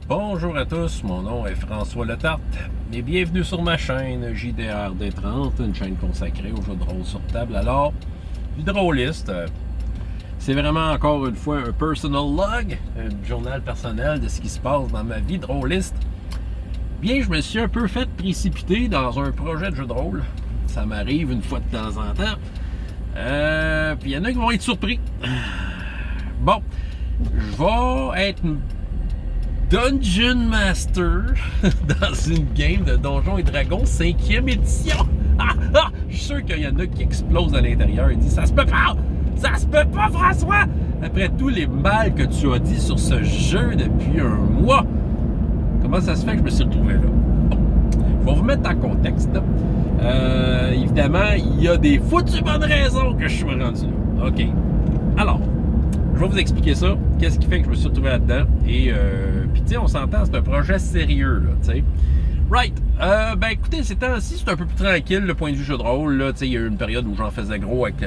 Bonjour à tous, mon nom est François Letarte et bienvenue sur ma chaîne JDRD30, une chaîne consacrée aux jeux de rôle sur table. Alors, du drôliste, c'est vraiment encore une fois un personal log, un journal personnel de ce qui se passe dans ma vie de drôliste. Bien, je me suis un peu fait précipiter dans un projet de jeu de rôle. Ça m'arrive une fois de temps en temps. Puis il y en a qui vont être surpris. Bon, je vais être Dungeon Master dans une game de Donjons et Dragons 5e édition. Je suis sûr qu'il y en a qui explosent à l'intérieur et disent « Ça se peut pas! Ça se peut pas, François! » Après tous les mal que tu as dit sur ce jeu depuis un mois, comment ça se fait que je me suis retrouvé là? Bon, je vais vous mettre en contexte. Évidemment, il y a des foutues bonnes raisons que je suis rendu là. OK. Alors, je vais vous expliquer ça, qu'est-ce qui fait que je me suis retrouvé là-dedans. Et puis tu sais, on s'entend, c'est un projet sérieux, là, tu sais. Right. Ben écoutez, ces temps-ci, c'est un peu plus tranquille, le point de vue jeu de rôle, là. Tu sais, il y a eu une période où j'en faisais gros avec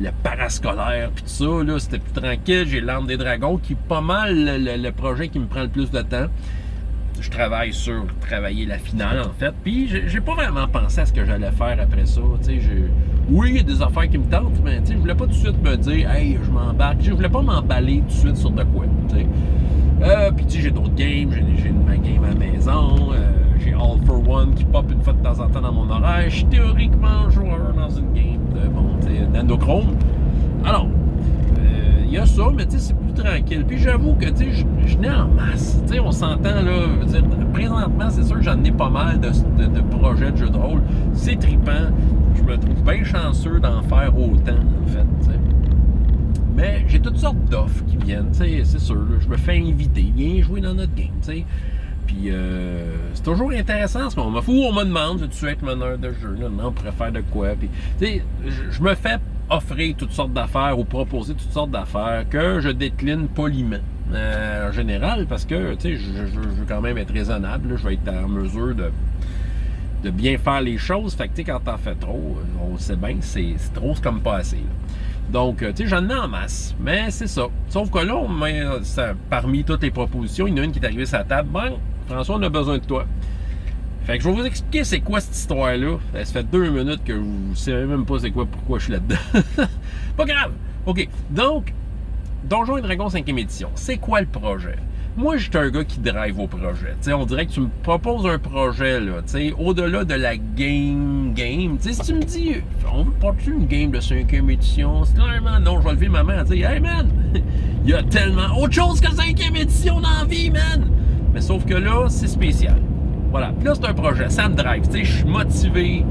le parascolaire, puis tout ça, là, c'était plus tranquille. J'ai l'Arme des Dragons, qui est pas mal le projet qui me prend le plus de temps. Je travaille sur travailler la finale, en fait. Puis j'ai pas vraiment pensé à ce que j'allais faire après ça. Tu sais, oui, il y a des affaires qui me tentent, mais tu sais, je voulais pas tout de suite me dire « Hey, je m'embarque ». Je voulais pas m'emballer tout de suite sur de quoi, tu sais. Puis tu sais, j'ai d'autres games. J'ai ma game à la maison. J'ai All for One qui pop une fois de temps en temps dans mon horaire. Je suis théoriquement joueur dans une game de, bon, tu sais, d'Endochrome. Alors, il y a ça, mais tu sais, c'est plus tranquille. Puis j'avoue que, tu sais, je n'ai en masse. Tu sais, on s'entend, là, je veux dire, présentement, c'est sûr que j'en ai pas mal de projets de jeux de rôle. C'est trippant. Je me trouve bien chanceux d'en faire autant, en fait, tu sais. Mais j'ai toutes sortes d'offres qui viennent, tu sais, c'est sûr, là, je me fais inviter. Viens jouer dans notre game, tu sais. Puis c'est toujours intéressant en ce moment. Faut on me demande, veux-tu être meneur de jeu? Là, non, on pourrait faire de quoi? Puis, tu sais, je me fais offrir toutes sortes d'affaires ou proposer toutes sortes d'affaires que je décline poliment en général parce que, tu sais, je veux quand même être raisonnable. Là, je vais être en mesure de bien faire les choses. Fait que, tu sais, quand t'en fais trop, on le sait bien, c'est trop, c'est comme pas assez, là. Donc, tu sais, j'en ai en masse, mais c'est ça. Sauf que là, parmi toutes les propositions, il y en a une qui est arrivée sur la table. Ben, François, on a besoin de toi. Fait que je vais vous expliquer c'est quoi cette histoire-là. Ça fait 2 minutes que vous ne savez même pas c'est quoi, pourquoi je suis là-dedans. Pas grave. OK. Donc, Donjons et Dragons 5e édition. C'est quoi le projet? Moi, je suis un gars qui drive au projet. T'sais, on dirait que tu me proposes un projet, là, au-delà de la game. T'sais, si tu me dis, on veut pas-tu une game de 5e édition? C'est clairement non, je vais lever ma main et dire, hey man, il y a tellement autre chose que 5e édition dans la vie, man! Mais sauf que là, c'est spécial. Voilà. Puis là, c'est un projet, ça me drive. Je suis motivé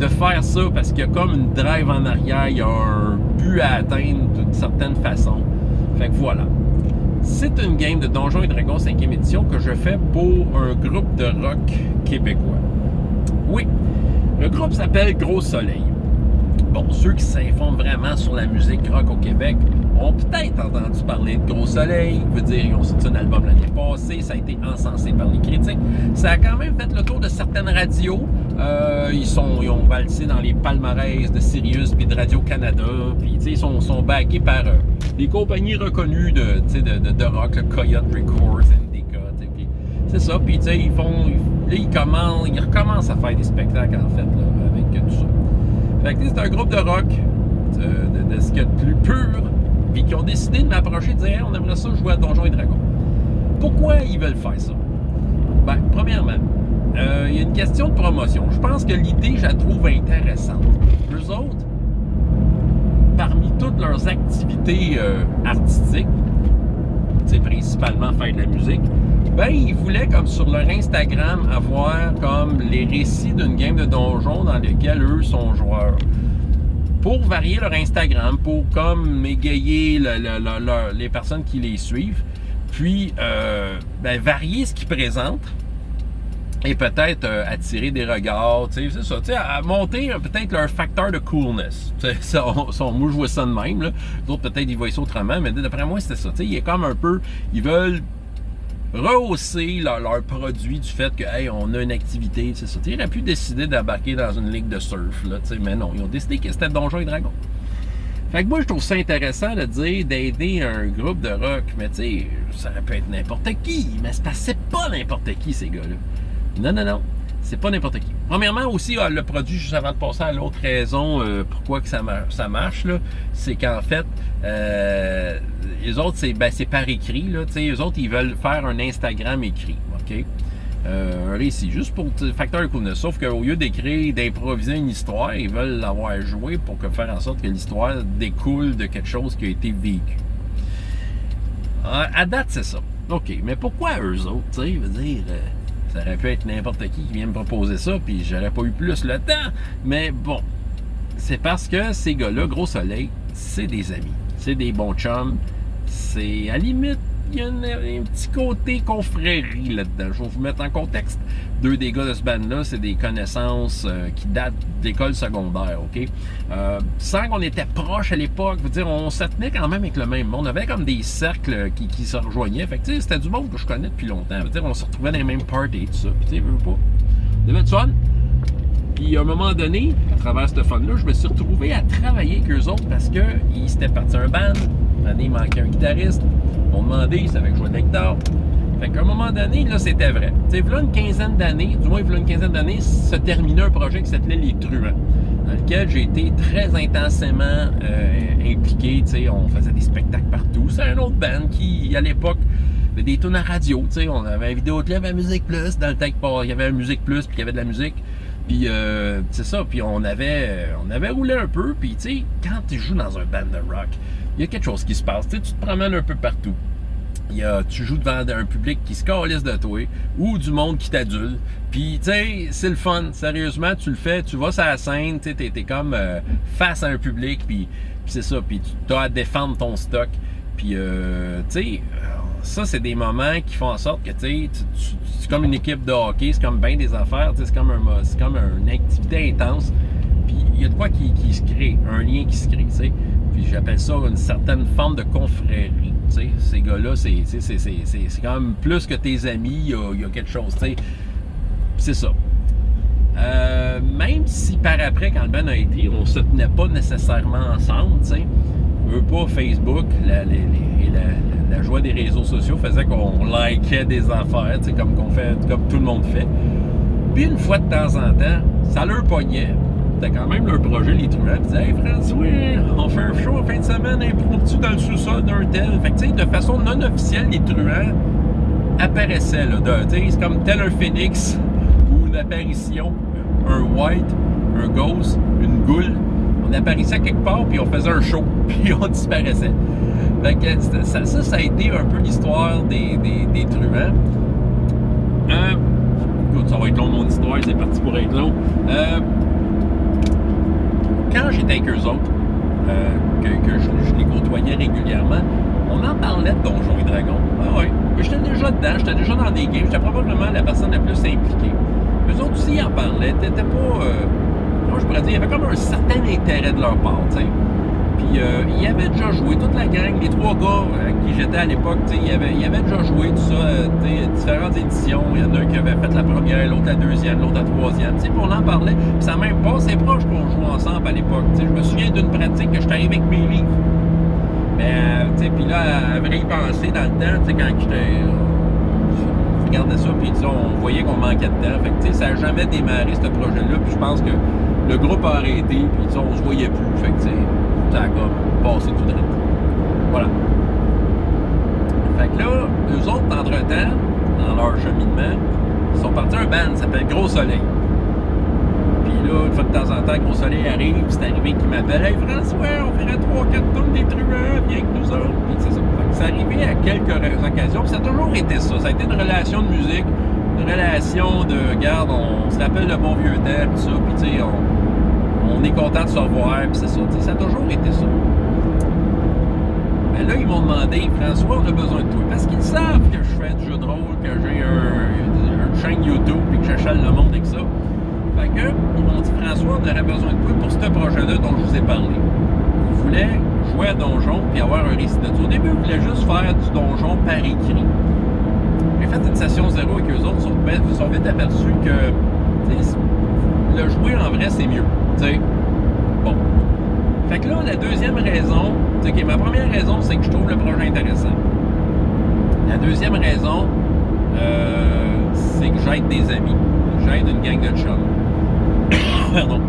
de faire ça parce qu'il y a comme une drive en arrière, il y a un but à atteindre d'une certaine façon. Fait que voilà. C'est une game de Donjons et Dragons 5e édition que je fais pour un groupe de rock québécois. Oui, le groupe s'appelle Gros Soleil. Bon, ceux qui s'informent vraiment sur la musique rock au Québec ont peut-être entendu parler de Gros Soleil. Je veux dire, ils ont sorti un album l'année passée, ça a été encensé par les critiques. Ça a quand même fait le tour de certaines radios. Ils ont valsé dans les palmarès de Sirius puis de Radio-Canada. Puis, tu sais, ils sont backés par des compagnies reconnues de rock, le Coyote Records, Indica. Puis, c'est ça. Puis, tu sais, ils recommencent à faire des spectacles, en fait, là, avec tout ça. Fait que c'est un groupe de rock, de ce qu'il y a de plus pur, puis qui ont décidé de m'approcher et de dire hey, on aimerait ça jouer à Donjons et Dragons. Pourquoi ils veulent faire ça? Ben, premièrement, il y a une question de promotion. Je pense que l'idée, je la trouve intéressante. Eux autres, parmi toutes leurs activités artistiques, c'est principalement faire de la musique, ben ils voulaient comme sur leur Instagram avoir comme les récits d'une game de donjon dans lequel eux sont joueurs. Pour varier leur Instagram, pour comme égayer les personnes qui les suivent, puis varier ce qu'ils présentent et peut-être attirer des regards, tu sais, c'est ça, tu sais, à monter peut-être leur facteur de coolness. Moi, je vois ça de même, là. Les autres, peut-être, ils voient ça autrement, mais d'après moi, c'était ça. Tu sais, il est comme un peu, ils veulent rehausser leur produit du fait que, hey, on a une activité, c'est ça. Ils auraient pu décider d'embarquer dans une ligue de surf, là, tu sais, mais non, ils ont décidé que c'était Donjons et Dragons. Fait que moi, je trouve ça intéressant de dire d'aider un groupe de rock. Mais tu sais, ça aurait pu être n'importe qui. Mais c'est parce que c'est pas n'importe qui, ces gars-là. Non, non, non. C'est pas n'importe qui. Premièrement, aussi, le produit, juste avant de passer à l'autre raison pourquoi que ça marche, là, c'est qu'en fait, les autres, c'est par écrit. Là, les autres, ils veulent faire un Instagram écrit. OK? Un récit, juste pour facteur coolness. Sauf qu'au lieu d'écrire, d'improviser une histoire, ils veulent l'avoir joué pour faire en sorte que l'histoire découle de quelque chose qui a été vécu. À date, c'est ça. OK, mais pourquoi eux autres, tu sais, veut dire, ça aurait pu être n'importe qui vient me proposer ça, puis j'aurais pas eu plus le temps. Mais bon, c'est parce que ces gars-là, Gros Soleil, c'est des amis, c'est des bons chums, c'est à la limite, il y a un petit côté confrérie là-dedans. Je vais vous mettre en contexte. Deux des gars de ce band-là, c'est des connaissances qui datent d'école secondaire, OK? Sans qu'on était proches à l'époque, je veux dire, on se tenait quand même avec le même monde. On avait comme des cercles qui se rejoignaient. Fait que, tu sais, c'était du monde que je connais depuis longtemps. Je veux dire, on se retrouvait dans les mêmes parties et tout ça. Puis, tu sais, veux pas. On avait du fun. Puis, à un moment donné, à travers ce fun-là, je me suis retrouvé à travailler avec eux autres parce qu'ils s'étaient partis un band. Il manquait un guitariste. Ils m'ont demandé, ils savaient que je jouais de la guitare. Fait qu'à un moment donné, là, c'était vrai. Tu sais, voilà une quinzaine d'années, du moins, voilà une quinzaine d'années, se terminait un projet qui s'appelait Les Truands, dans lequel j'ai été très intensément impliqué. Tu sais, on faisait des spectacles partout. C'est un autre band qui, à l'époque, avait des tunes à radio. Tu sais, on avait un vidéoclip à Musique Plus. Dans le temps qu'il y avait un Musique Plus, puis il y avait de la musique. Puis, c'est ça. Puis, on avait roulé un peu. Puis, tu sais, quand tu joues dans un band de rock, il y a quelque chose qui se passe. Tu sais, tu te promènes un peu partout. Tu joues devant un public qui se calisse de toi ou du monde qui t'adule. Puis, tu sais, c'est le fun. Sérieusement, tu le fais. Tu vas sur la scène. Tu sais, t'es comme face à un public. Puis c'est ça. Puis, tu as à défendre ton stock. Puis, tu sais, ça, c'est des moments qui font en sorte que, tu sais, c'est comme une équipe de hockey. C'est comme bien des affaires. Tu sais, c'est comme une activité intense. Puis, il y a de quoi qui se crée. Un lien qui se crée, tu sais. Puis j'appelle ça une certaine forme de confrérie. T'sais. Ces gars-là, c'est quand même plus que tes amis, il y a quelque chose. T'sais. C'est ça. Même si par après, quand le band a été, on se tenait pas nécessairement ensemble, t'sais. Pas Facebook, la joie des réseaux sociaux faisait qu'on likait des affaires, comme tout le monde fait. Puis une fois de temps en temps, ça leur pognait. C'était quand même leur projet, Les Truands. Ils disaient, hey François, on fait un show en fin de semaine, impromptu dans le sous-sol d'un tel. Fait que, tu sais, de façon non officielle, Les Truands apparaissaient, là. C'est comme tel un phénix ou une apparition, un white, un ghost, une goule. On apparaissait quelque part, puis on faisait un show, puis on disparaissait. Fait que ça a été un peu l'histoire des Truands. Écoute, ça va être long, mon histoire, c'est parti pour être long. Quand j'étais avec eux autres, que je les côtoyais régulièrement, on en parlait de Donjons et Dragons. Ah ouais, j'étais déjà dedans, j'étais déjà dans des games, j'étais probablement la personne la plus impliquée. Eux autres aussi en parlaient, t'étais pas... comment je pourrais dire, il y avait comme un certain intérêt de leur part, tu sais. Puis ils avaient déjà joué, toute la gang, les trois gars avec qui j'étais à l'époque, ils avaient déjà joué tout ça, différentes éditions. Il y en a un qui avait fait la première, l'autre la deuxième, l'autre la troisième. Puis on en parlait, puis ça même pas, c'est proche qu'on joue ensemble à l'époque. Je me souviens d'une pratique que j'étais arrivé avec mes livres. Mais, puis là, à vrai y penser dans le temps, quand j'étais... je regardais ça, puis on voyait qu'on manquait de temps. Fait que, ça n'a jamais démarré, ce projet-là. Puis je pense que le groupe a arrêté, puis on se voyait plus. Fait que, ça a comme passé tout de suite. Voilà. Fait que là, eux autres, entre-temps, dans leur cheminement, ils sont partis un band qui s'appelle Gros Soleil. Puis là, une fois de temps en temps, Gros Soleil arrive, puis c'est arrivé qu'il m'appelle, hey François, on ferait 3-4 tonnes des Truands, viens avec nous autres. Puis c'est ça. Fait que c'est arrivé à quelques occasions, puis ça a toujours été ça. Ça a été une relation de musique, une relation de, regarde, on se rappelle le bon vieux temps, tout ça, puis tu sais, on est content de se revoir, puis c'est ça. Ça a toujours été ça. Mais là, ils m'ont demandé, François, on a besoin de toi. Parce qu'ils savent que je fais du jeu de rôle, que j'ai une chaîne YouTube, puis que j'achale le monde avec ça. Fait que, ils m'ont dit, François, on aurait besoin de toi pour ce projet-là dont je vous ai parlé. Ils voulaient jouer à Donjon, puis avoir un récit de tout. Au début, ils voulaient juste faire du Donjon par écrit. J'ai fait une session zéro avec eux autres, ils sont vite aperçus que le jouer en vrai, c'est mieux. T'sais, bon. Fait que là, la deuxième raison, OK, ma première raison, c'est que je trouve le projet intéressant. La deuxième raison, c'est que j'aide des amis. J'aide une gang de chums. Pardon.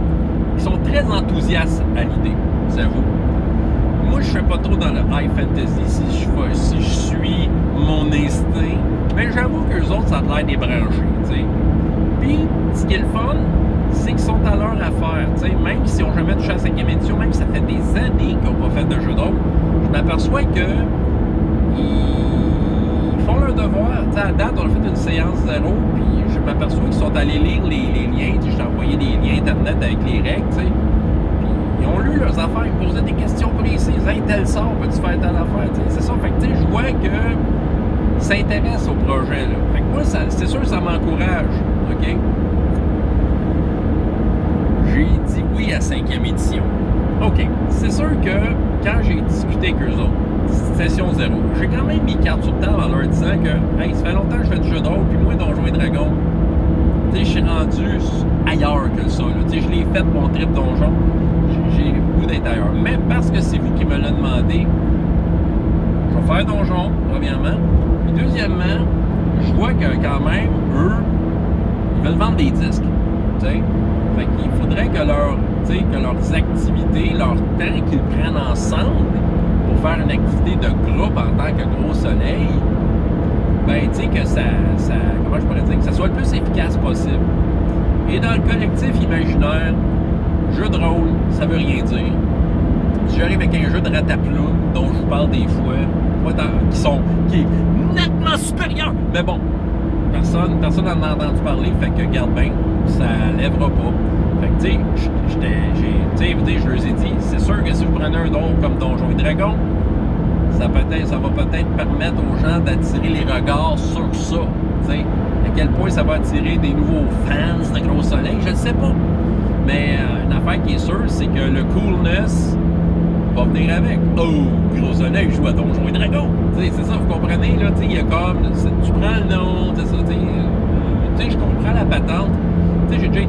Ils sont très enthousiastes à l'idée, j'avoue. Moi, je ne suis pas trop dans le high fantasy si je suis mon instinct. Mais j'avoue qu'eux autres, ça a l'air débranché, tu sais. Puis, ce qui est le fun, c'est qu'ils sont à leur affaire, tu sais. Même si on jamais touché à la 5e édition, même si ça fait des années qu'ils n'ont pas fait de jeu de rôle, je m'aperçois que ils font leur devoir. Tu sais, à date, on a fait une séance 0, puis je m'aperçois qu'ils sont allés lire les liens. Je t'ai envoyé des liens Internet avec les règles, tu sais. Ils ont lu leurs affaires, ils me posaient des questions précises. Hey, tel sort, peux-tu faire telle affaire? T'sais, c'est ça. Fait que, tu sais, je vois que ça intéresse au projet, là. Fait que moi, c'est sûr que ça m'encourage. OK? J'ai dit oui à 5e édition. OK. C'est sûr que quand j'ai discuté avec eux autres, session 0, j'ai quand même mis carte sur table en leur disant que, hey, ça fait longtemps que je fais du jeu de rôle, puis moi, Donjons et Dragons, tu sais, je suis rendu ailleurs que ça, là. Tu sais, je l'ai fait mon trip donjon. J'ai le goût d'être ailleurs. Mais parce que c'est vous qui me l'avez demandé, je vais faire donjon, premièrement. Puis deuxièmement, je vois que quand même, eux, ils veulent vendre des disques. Tu sais? Fait qu'il faudrait que leurs activités, leur temps qu'ils prennent ensemble pour faire une activité de groupe en tant que gros soleil, ben, tu sais, que ça, comment je pourrais dire, que ça soit le plus efficace possible. Et dans le collectif imaginaire, jeu de rôle, ça veut rien dire. Si j'arrive avec un jeu de rataploum, dont je vous parle des fois, qui est nettement supérieur, mais bon, personne n'en a entendu parler, fait que garde bien, ça lèvera pas. Fait que, tu sais, je leur ai dit, c'est sûr que si vous prenez un don comme Donjons et Dragons, ça va peut-être permettre aux gens d'attirer les regards sur ça. Tu sais, à quel point ça va attirer des nouveaux fans de Gros Soleil, je ne sais pas. Mais une affaire qui est sûre, c'est que le coolness va venir avec. Oh, Gros Soleil joue à Donjons et Dragons. Tu sais, c'est ça, vous comprenez, là, tu sais, il y a comme, tu prends le nom, tu sais, je comprends la patente. Tu sais, j'ai déjà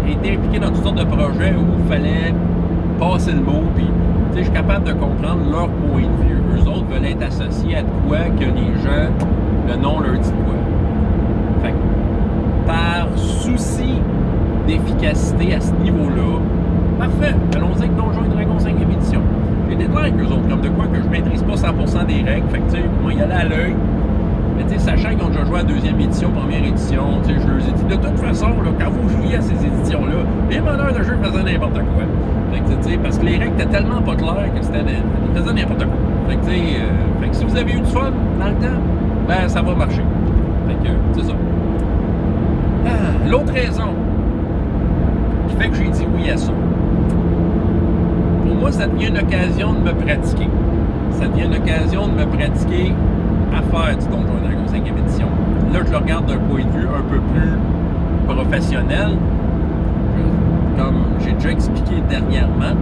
été impliqué dans toutes sortes de projets où il fallait passer le mot, puis, tu sais, je suis capable de comprendre leur point de vue. Eux autres veulent être associés à de quoi que les gens, le nom leur dit quoi. Fait que, par souci d'efficacité à ce niveau-là, parfait, allons-y avec Donjons et Dragons 5e édition. J'ai des clairs avec eux autres, comme de quoi que je maîtrise pas 100% des règles, fait que, tu sais, moi, y aller à l'œil. Mais tu sais, sachant qu'ils ont déjà joué à 2e édition, 1re édition, tu sais, je leur ai dit, de toute façon, là, quand vous jouiez à ces éditions-là, les meneurs de jeu faisaient n'importe quoi. Fait que, tu sais, parce que les règles étaient tellement pas claires que ils faisaient n'importe quoi. Fait que, tu sais, fait que si vous avez eu du fun dans le temps, ben, ça va marcher. Fait que, c'est ça. L'autre raison qui fait que j'ai dit oui à ça, pour moi, ça devient une occasion de me pratiquer. Ça devient une occasion de me pratiquer à faire du Donjon et Dragons 5e édition. Là, je le regarde d'un point de vue un peu plus professionnel. Comme j'ai déjà expliqué dernièrement,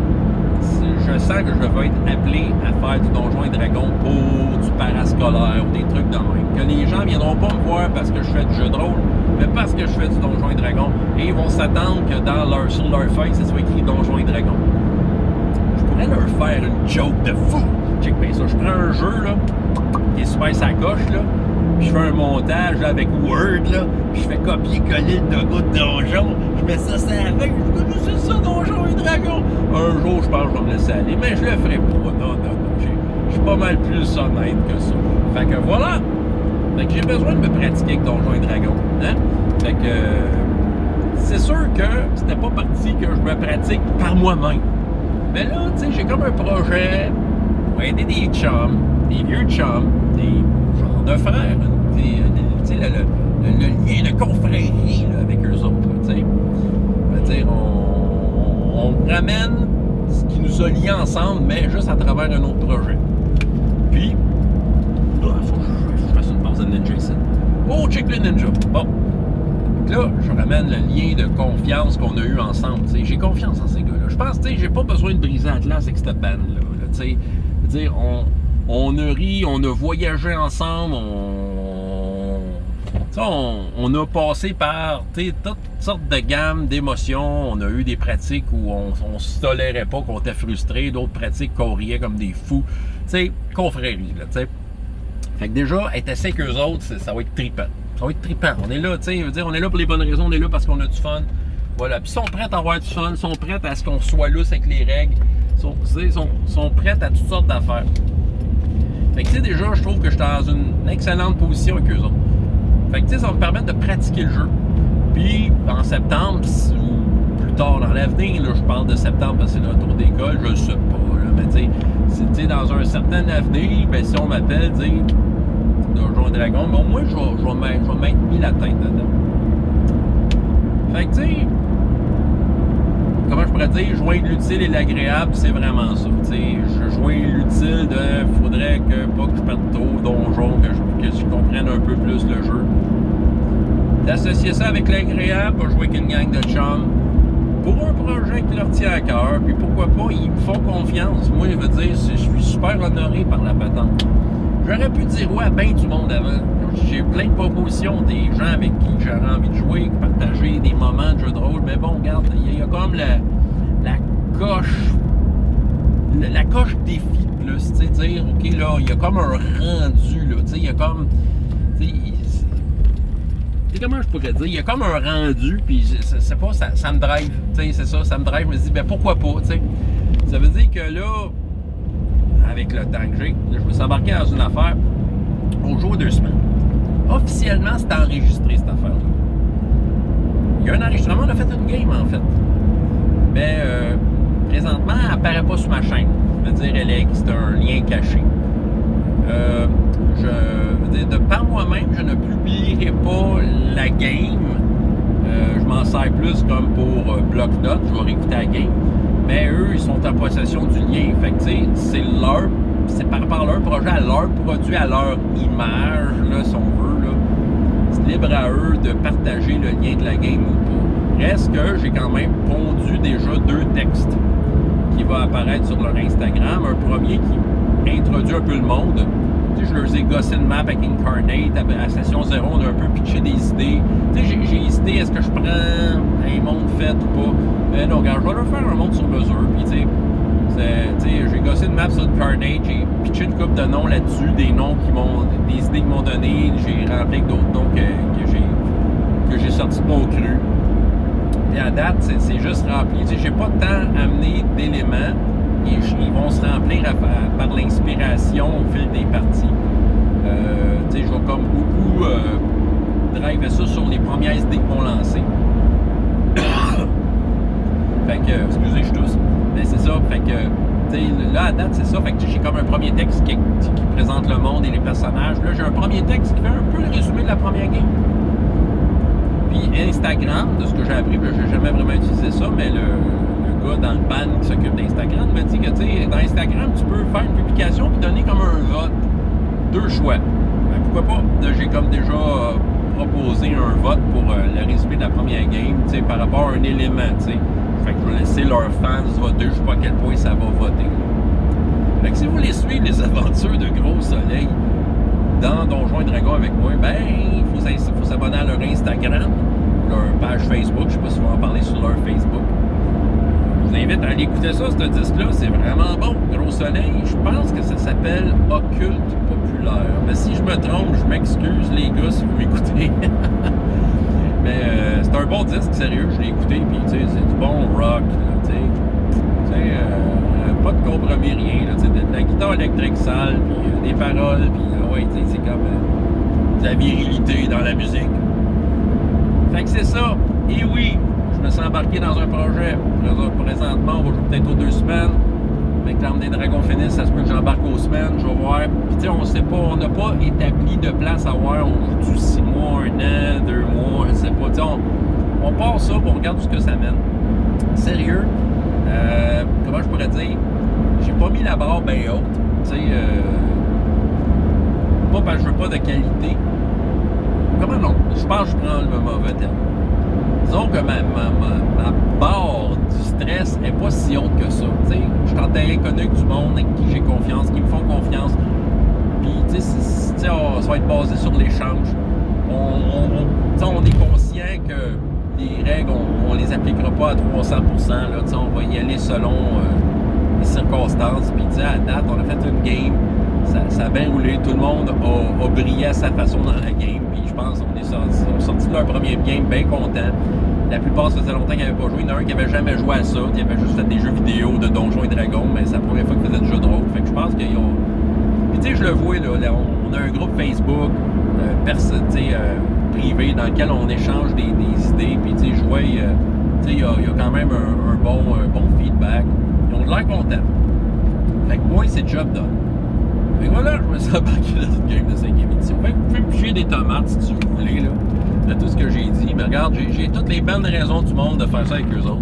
je sens que je vais être appelé à faire du Donjon et Dragons pour du parascolaire ou des trucs de même. Que les gens ne viendront pas me voir parce que je fais du jeu de rôle, mais parce que je fais du Donjon et Dragons. Et ils vont s'attendre que sur leur feuille, ça soit écrit Donjon et Dragons. Je pourrais leur faire une joke de fou. Check bien ça. Je prends un jeu, là, qui est super sacoche, là, puis je fais un montage là, avec Word, là, puis je fais copier-coller le logo de Donjon, je mets ça sur la feuille, je dis c'est ça, Donjon et Dragons. Un jour, je pense que je vais me laisser aller, mais je le ferai pas. Non. Je suis pas mal plus honnête que ça. Fait que voilà. Fait que j'ai besoin de me pratiquer avec Donjon et Dragons. Hein? Fait que c'est sûr que c'était pas parti que je me pratique par moi-même. Mais là, tu sais, j'ai comme un projet pour aider des chums, des vieux chums, des genres de frères, tu sais, le lien, le confrérie là, avec eux autres, tu sais. C'est-à-dire, on ramène ce qui nous a liés ensemble, mais juste à travers un autre projet. Puis, il faut que je fasse une pause de ninja ici. Oh, check le ninja! Bon. Donc là, je ramène le lien de confiance qu'on a eu ensemble. T'sais. J'ai confiance en ces gars-là. Je pense, j'ai pas besoin de briser Atlas avec cette bande-là. T'sais. On a ri, on a voyagé ensemble, On a passé par toutes sortes de gammes d'émotions. On a eu des pratiques où on se tolérait pas, qu'on était frustré, d'autres pratiques qu'on riait comme des fous. Confrérie, là, t'sais. Fait que déjà, être assis avec eux autres, ça va être trippant. Ça va être trippant. On est là, on est là pour les bonnes raisons, on est là parce qu'on a du fun. Voilà. Puis ils sont prêts à avoir du fun, ils sont prêts à ce qu'on soit lousse avec les règles. Ils sont prêts à toutes sortes d'affaires. Fait que déjà, je trouve que je suis dans une excellente position avec eux autres. Fait que ça va me permettre de pratiquer le jeu. Puis en septembre, ou plus tard dans l'avenir, là, je parle de septembre parce que c'est le retour d'école, je le sais pas, là, mais si dans un certain avenir, ben, si on m'appelle, Donjons et Dragons, bon, moi, je vais m'être mis la tête dedans. Fait que, comment je pourrais dire, joindre l'utile et l'agréable, c'est vraiment ça. Je joins l'utile de, faudrait pas que je perde trop donjon, que je comprenne un peu plus le jeu. D'associer ça avec l'agréable, pour jouer avec une gang de chums, pour un projet qui leur tient à cœur, puis pourquoi pas, ils me font confiance. Moi, je veux dire, je suis super honoré par la patente. J'aurais pu dire ouais à bien du monde avant. J'ai plein de propositions, des gens avec qui j'aurais envie de jouer, partager des moments de jeu de rôle, mais bon, regarde, il y a comme la coche défi plus, tu sais, dire, ok, là, il y a comme un rendu, là, tu sais, il y a comme, comment je pourrais dire, il y a comme un rendu, puis c'est pas, ça me drive, tu sais, c'est ça, ça me drive, je me dis, ben pourquoi pas, tu sais, ça veut dire que là, avec le temps que j'ai, je me suis embarqué dans une affaire au jour 2 semaines. Officiellement, c'est enregistré, cette affaire-là. Il y a un enregistrement, on a fait une game, en fait. Mais présentement, elle apparaît pas sur ma chaîne. Je veux dire, c'est un lien caché. Je veux dire, de par moi-même, je ne publierai pas la game. Je m'en sers plus comme pour bloc-notes. Je vais réécouter la game. Mais eux, ils sont en possession du lien. Fait que, c'est par rapport à leur projet, à leur produit, à leur image, là, si on veut, là. C'est libre à eux de partager le lien de la game ou pas. Reste que j'ai quand même pondu déjà 2 textes qui vont apparaître sur leur Instagram. Un premier qui introduit un peu le monde. Tu sais, je leur ai gossé une map avec Incarnate. À Station 0, on a un peu pitché des idées. Tu sais, j'ai hésité, est-ce que je prends un monde fait ou pas? Mais non, regarde, je vais leur faire un monde sur mesure. Puis, tu sais, j'ai gossé une map sur Incarnate. J'ai pitché une couple de noms là-dessus, des noms des idées qu'ils m'ont donné. J'ai rempli avec d'autres noms que j'ai sortis de mon cru. Et à date, c'est juste rempli. Tu sais, j'ai pas tant amené d'éléments. Ils vont se remplir par l'inspiration au fil des parties. Tu sais, je vais comme beaucoup driver ça sur les premières idées qu'ils vont lancer. Fait que, excusez, je tousse. Mais c'est ça, fait que, tu sais, là, à date, c'est ça. Fait que j'ai comme un premier texte qui présente le monde et les personnages. Là, j'ai un premier texte qui fait un peu le résumé de la première game. Puis Instagram, de ce que j'ai appris, j'ai jamais vraiment utilisé ça, mais le gars dans le ban qui s'occupe d'Instagram me dit que, tu sais, dans Instagram, tu peux faire une publication et donner comme un vote. 2 choix. Ben, pourquoi pas? Là, j'ai comme déjà proposé un vote pour le résumé de la première game, tu sais, par rapport à un élément, tu sais. Fait que je vais laisser leurs fans voter, je sais pas à quel point ça va voter. Fait que si vous voulez suivre les aventures de Gros Soleil dans Donjons et Dragons avec moi, ben, il faut s'abonner à leur Instagram, leur page Facebook, je sais pas si on va en parler sur leur Facebook. Je vous invite à aller écouter ça, ce disque-là, c'est vraiment bon. Gros Soleil, je pense que ça s'appelle Occulte Populaire. Mais si je me trompe, je m'excuse les gars si vous m'écoutez. Mais c'est un bon disque, sérieux, je l'ai écouté, puis tu sais, c'est du bon rock, tu sais, pas de compromis, rien, là, tu sais, de la guitare électrique sale, puis des paroles, puis ouais, tu sais, c'est comme de la virilité dans la musique. Fait que c'est ça, et oui, je me suis embarqué dans un projet, présentement, on va jouer peut-être aux 2 semaines, avec l'Arme des Dragons finisse, ça se peut que j'embarque aux semaines, je vais voir. Puis tu sais, on sait pas, on n'a pas établi de place à voir, on joue 6 mois, 1 an, 2 mois, je sais pas. Tu sais, on part ça, puis on regarde où ce que ça mène. Sérieux, comment je pourrais dire, j'ai pas mis la barre bien haute, tu sais, pas parce que je veux pas de qualité. Comment non? Je pense que je prends le mauvais terme. Disons que ma barre du stress n'est pas si haute que ça. T'sais, je suis en terrain connu avec du monde avec qui j'ai confiance, qui me font confiance. Puis, ça va être basé sur l'échange. On on est conscient que les règles, on les appliquera pas à 300%. Là, on va y aller selon les circonstances. Puis à date, on a fait une game. Ça a bien roulé. Tout le monde a brillé à sa façon dans la game. Puis je pense qu'on est sorti de leur premier game bien content. La plupart, ça faisait longtemps qu'ils n'avaient pas joué. Il y en a un qui n'avait jamais joué à ça. Qui avait juste fait des jeux vidéo de Donjons et Dragons. Mais c'est la première fois qu'ils faisaient du jeu de rôle. Fait que je pense qu'ils ont... Puis tu sais, je le vois, là, on a un groupe Facebook privé dans lequel on échange des idées. Puis tu sais, je vois, il y a quand même un bon feedback. Ils ont de l'air contents. Fait que moi, c'est job done. Fait que voilà, je me suis embarqué dans une game de 5e édition. Fait que vous pouvez me piger des tomates si vous voulez, là, de tout ce que j'ai dit. Mais regarde, j'ai toutes les bonnes raisons du monde de faire ça avec eux autres.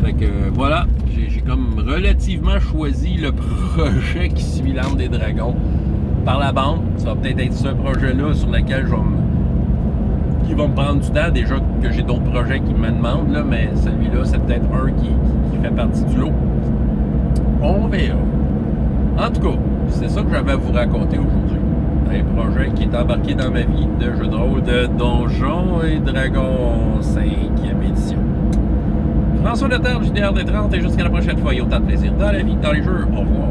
Fait que voilà, j'ai comme relativement choisi le projet qui suit l'Arme des Dragons par la bande. Ça va peut-être être ce projet-là sur lequel qui va me prendre du temps. Déjà que j'ai d'autres projets qui me demandent, là, mais celui-là, c'est peut-être un qui fait partie du lot. On verra. En tout cas, c'est ça que j'avais à vous raconter aujourd'hui. Un projet qui est embarqué dans ma vie de jeu de rôle de Donjons et Dragons 5e édition. François Leterre, JDR des 30, et jusqu'à la prochaine fois, il y a autant de plaisir dans la vie, dans les jeux. Au revoir.